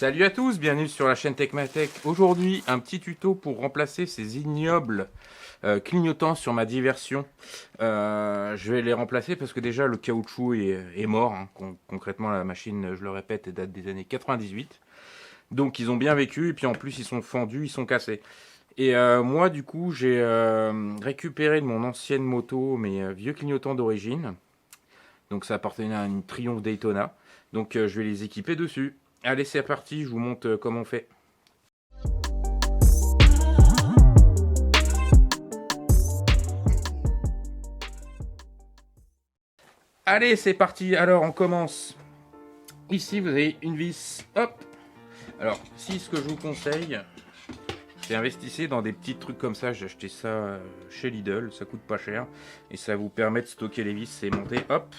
Salut à tous, bienvenue sur la chaîne Tecmatec. Aujourd'hui, un petit tuto pour remplacer ces ignobles clignotants sur ma diversion. Je vais les remplacer parce que déjà le caoutchouc est mort. Hein. Concrètement, la machine, je le répète, date des années 98. Donc ils ont bien vécu et puis en plus ils sont fendus, ils sont cassés. Et moi du coup j'ai récupéré de mon ancienne moto mes vieux clignotants d'origine. Donc ça appartenait à une Triumph Daytona. Donc je vais les équiper dessus. Allez, c'est parti, je vous montre comment on fait. Allez, c'est parti. Alors, on commence. Ici, vous avez une vis. Hop. Alors, si ce que je vous conseille, c'est investissez dans des petits trucs comme ça. J'ai acheté ça chez Lidl. Ça coûte pas cher. Et ça vous permet de stocker les vis et monter. Hop.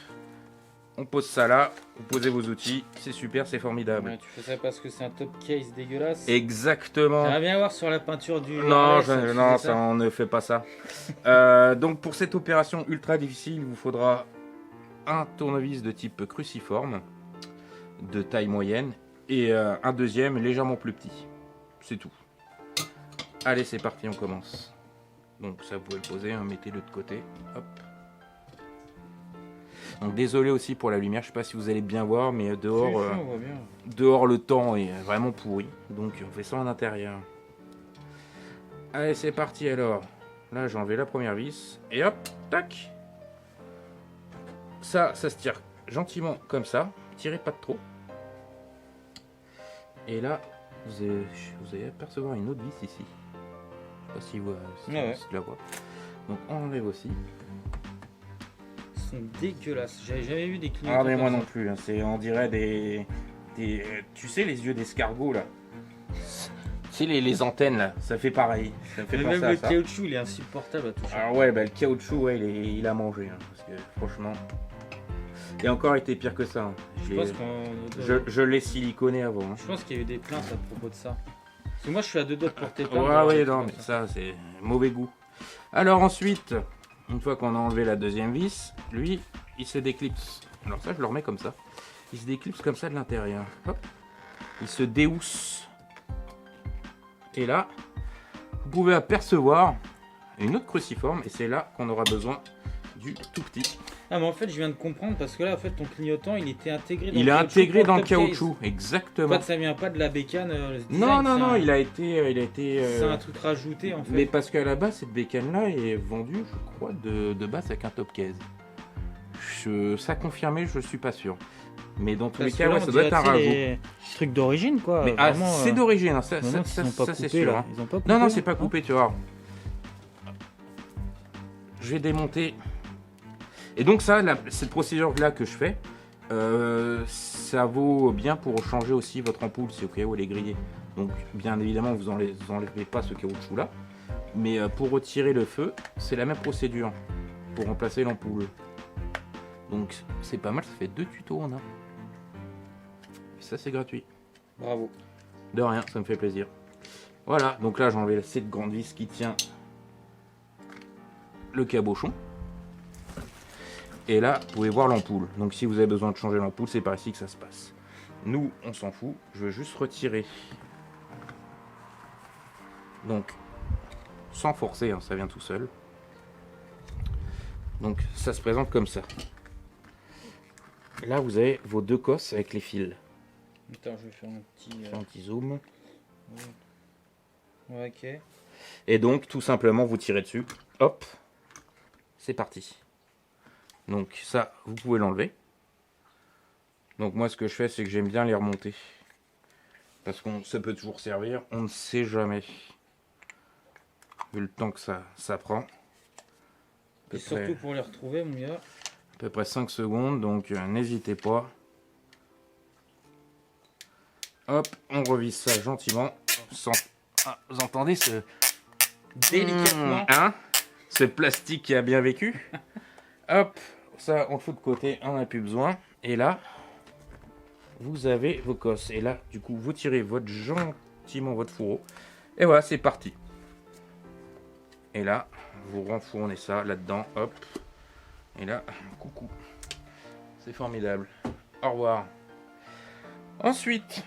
On pose ça là, vous posez vos outils, c'est super, c'est formidable. Ouais, tu fais ça parce que c'est un top case dégueulasse. Exactement. J'aimerais bien voir sur la peinture du... Non, non, ça, on ne fait pas ça. Donc pour cette opération ultra difficile, il vous faudra un tournevis de type cruciforme, de taille moyenne, et un deuxième légèrement plus petit. C'est tout. Allez, c'est parti, on commence. Donc ça, vous pouvez le poser, hein, mettez-le de côté. Hop. Donc désolé aussi pour la lumière, je sais pas si vous allez bien voir, mais dehors, dehors le temps est vraiment pourri, donc on fait ça en intérieur. Allez, c'est parti alors. Là j'ai enlevé la première vis, et hop, tac. Ça se tire gentiment comme ça, tirez pas de trop. Et là, vous allez apercevoir une autre vis ici. Je sais pas si vous la voyez. Donc on enlève aussi. Dégueulasse, j'avais jamais vu des clignotants. Ah mais moi non plus, hein. On dirait des tu sais les yeux d'escargot là. Tu sais les antennes là, ça fait pareil. Ça fait même ça, le caoutchouc il est insupportable à toucher. Ah ouais, bah le caoutchouc ouais, il a mangé hein, parce que franchement il a encore été pire que ça. Hein. Je l'ai siliconé avant. Hein. Je pense qu'il y a eu des plaintes à propos de ça. Parce que moi je suis à deux doigts de porter plainte. Ah ouais non mais ça c'est mauvais goût. Alors ensuite, une fois qu'on a enlevé la deuxième vis, lui, il se déclipse. Alors ça, je le remets comme ça. Il se déclipse comme ça de l'intérieur. Hop. Il se déhousse. Et là, vous pouvez apercevoir une autre cruciforme. Et c'est là qu'on aura besoin du tout petit. Ah mais en fait, je viens de comprendre parce que là, en fait, ton clignotant, il était intégré dans il le est caoutchouc. Intégré dans le caoutchouc, exactement. En fait, ça vient pas de la bécane. Non, il a été. C'est un truc rajouté en fait. Mais parce qu'à la base, cette bécane-là est vendue, je crois, de base avec un top case. Ça confirmé, je suis pas sûr. Mais dans tous les cas, ouais, ça doit être un rajout. Truc d'origine quoi. Mais c'est d'origine, hein, ça c'est sûr. Hein. Ils ont pas coupé, non, c'est pas coupé, tu vois. Je vais démonter. Et donc ça, cette procédure-là que je fais, ça vaut bien pour changer aussi votre ampoule si au cas où elle est grillée. Donc bien évidemment, vous enlevez pas ce caoutchouc-là. Mais pour retirer le feu, c'est la même procédure pour remplacer l'ampoule. Donc c'est pas mal, ça fait 2 tutos en un. Et ça c'est gratuit. Bravo. De rien, ça me fait plaisir. Voilà, donc là j'ai enlevé cette grande vis qui tient le cabochon. Et là, vous pouvez voir l'ampoule. Donc si vous avez besoin de changer l'ampoule, c'est par ici que ça se passe. Nous, on s'en fout. Je veux juste retirer. Donc, sans forcer, hein, ça vient tout seul. Donc ça se présente comme ça. Là, vous avez vos 2 cosses avec les fils. Attends, je vais faire un petit zoom. Ouais, ok. Et donc, tout simplement, vous tirez dessus. Hop, c'est parti. Donc ça, vous pouvez l'enlever. Donc moi, ce que je fais, c'est que j'aime bien les remonter. Parce que ça peut toujours servir, on ne sait jamais. Vu le temps que ça prend. Et surtout pour les retrouver, mon gars. À peu près 5 secondes, donc n'hésitez pas. Hop, on revisse ça gentiment. Vous entendez ce... Délicatement. Hein, ce plastique qui a bien vécu. Hop, ça on le fout de côté, on n'a plus besoin. Et là, vous avez vos cosses. Et là, du coup, vous tirez gentiment votre fourreau. Et voilà, c'est parti. Et là, vous renfournez ça là-dedans. Hop. Et là, coucou. C'est formidable. Au revoir. Ensuite,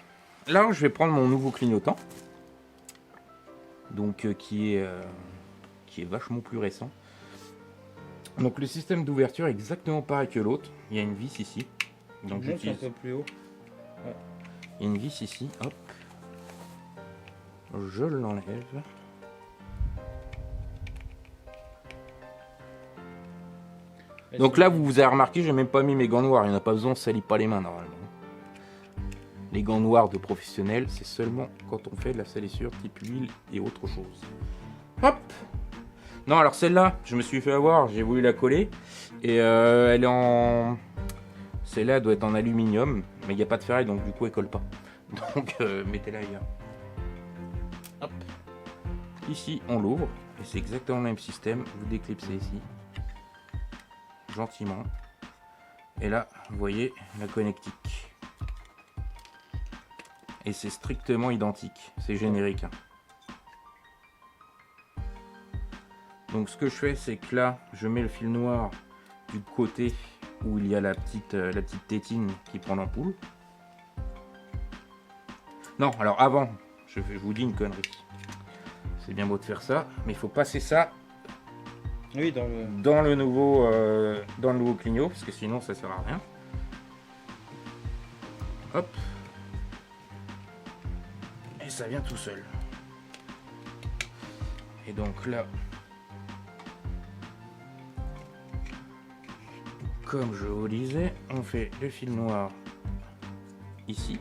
là, je vais prendre mon nouveau clignotant. Donc, qui est vachement plus récent. Donc, le système d'ouverture est exactement pareil que l'autre. Il y a une vis ici. Donc, un peu plus haut. Ouais. Il y a une vis ici. Hop. Je l'enlève. Donc là, vous avez remarqué, j'ai même pas mis mes gants noirs. Il n'y en a pas besoin, on ne salit pas les mains normalement. Les gants noirs de professionnels, c'est seulement quand on fait de la salissure type huile et autre chose. Hop! Non, alors celle-là, je me suis fait avoir, j'ai voulu la coller. Et elle est en... Celle-là, elle doit être en aluminium, mais il n'y a pas de ferraille, donc du coup, elle colle pas. Donc, mettez-la ailleurs. Hop. Ici, on l'ouvre, et c'est exactement le même système. Vous déclipsez ici. Gentiment. Et là, vous voyez la connectique. Et c'est strictement identique. C'est générique. Hein. Donc ce que je fais, c'est que là, je mets le fil noir du côté où il y a la petite tétine qui prend l'ampoule. Non, alors avant, je vous dis une connerie. C'est bien beau de faire ça, mais il faut passer ça oui, dans le nouveau clignot, parce que sinon ça sert à rien. Hop. Et ça vient tout seul. Et donc là, comme je vous disais, on fait le fil noir ici.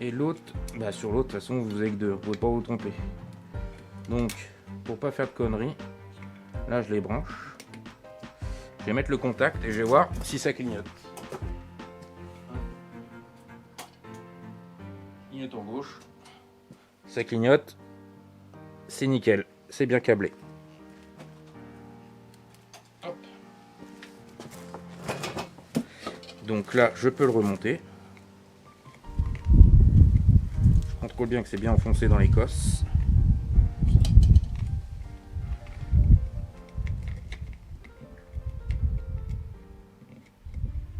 Et l'autre, bah sur l'autre, de toute façon, vous avez que deux, vous ne pouvez pas vous tromper. Donc, pour pas faire de conneries, là je les branche. Je vais mettre le contact et je vais voir si ça clignote. Clignotant gauche. Ça clignote. C'est nickel. C'est bien câblé. Hop. Donc là, je peux le remonter. Je contrôle bien que c'est bien enfoncé dans l'écosse.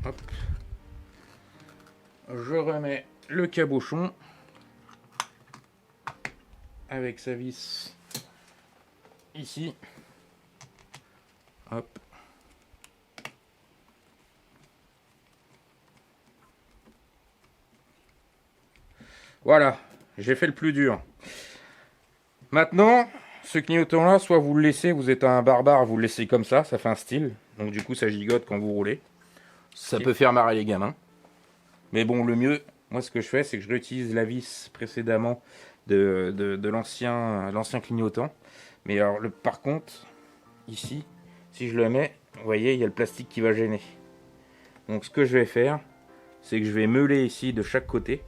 Hop. Je remets le cabochon avec sa vis ici. Hop. Voilà, j'ai fait le plus dur. Maintenant, ce clignotant là, soit vous le laissez, vous êtes un barbare, vous le laissez comme ça fait un style. Donc du coup ça gigote quand vous roulez. Ça peut faire marrer les gamins. Mais bon, le mieux, moi ce que je fais, c'est que je réutilise la vis précédemment de l'ancien clignotant. Mais alors, par contre, ici, si je le mets, vous voyez, il y a le plastique qui va gêner. Donc ce que je vais faire, c'est que je vais meuler ici de chaque côté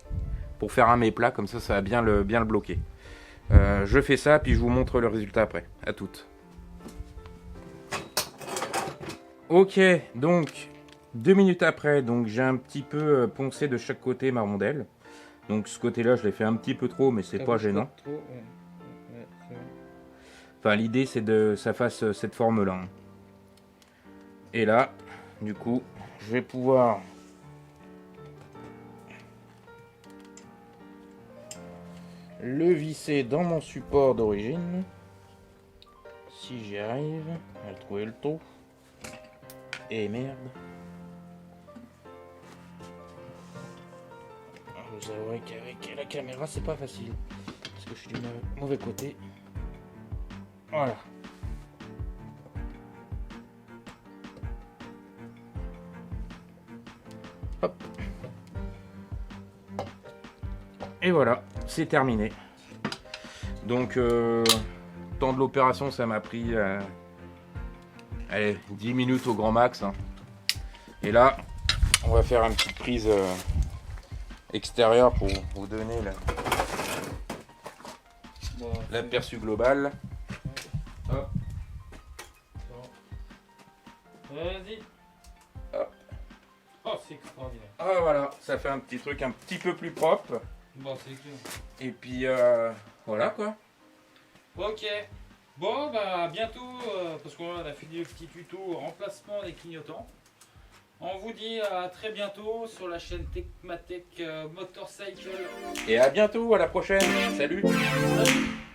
pour faire un méplat, comme ça, ça va bien le bloquer. Je fais ça, puis je vous montre le résultat après. À toutes. Ok, donc 2 minutes après, donc j'ai un petit peu poncé de chaque côté ma rondelle. Donc ce côté-là, je l'ai fait un petit peu trop, mais c'est pas gênant. Enfin, l'idée, c'est que ça fasse cette forme-là. Hein. Et là, du coup, je vais pouvoir le visser dans mon support d'origine. Si j'y arrive à trouver le trou. Et merde. Vous avouerez qu'avec la caméra, c'est pas facile. Parce que je suis du mauvais côté. Voilà. Hop. Et voilà, c'est terminé. Donc, temps de l'opération, ça m'a pris allez, 10 minutes au grand max. Hein. Et là, on va faire une petite prise extérieure pour vous donner l'aperçu global. Hop. Vas-y. Hop. Oh, c'est extraordinaire. Ah voilà, ça fait un petit truc un petit peu plus propre. Bon, c'est clair. Et puis voilà quoi. Ok. Bon, bah bientôt, parce qu'on a fait le petit tuto remplacement des clignotants. On vous dit à très bientôt sur la chaîne Tecmatec Motorcycle. Et à bientôt, à la prochaine. Salut. Salut.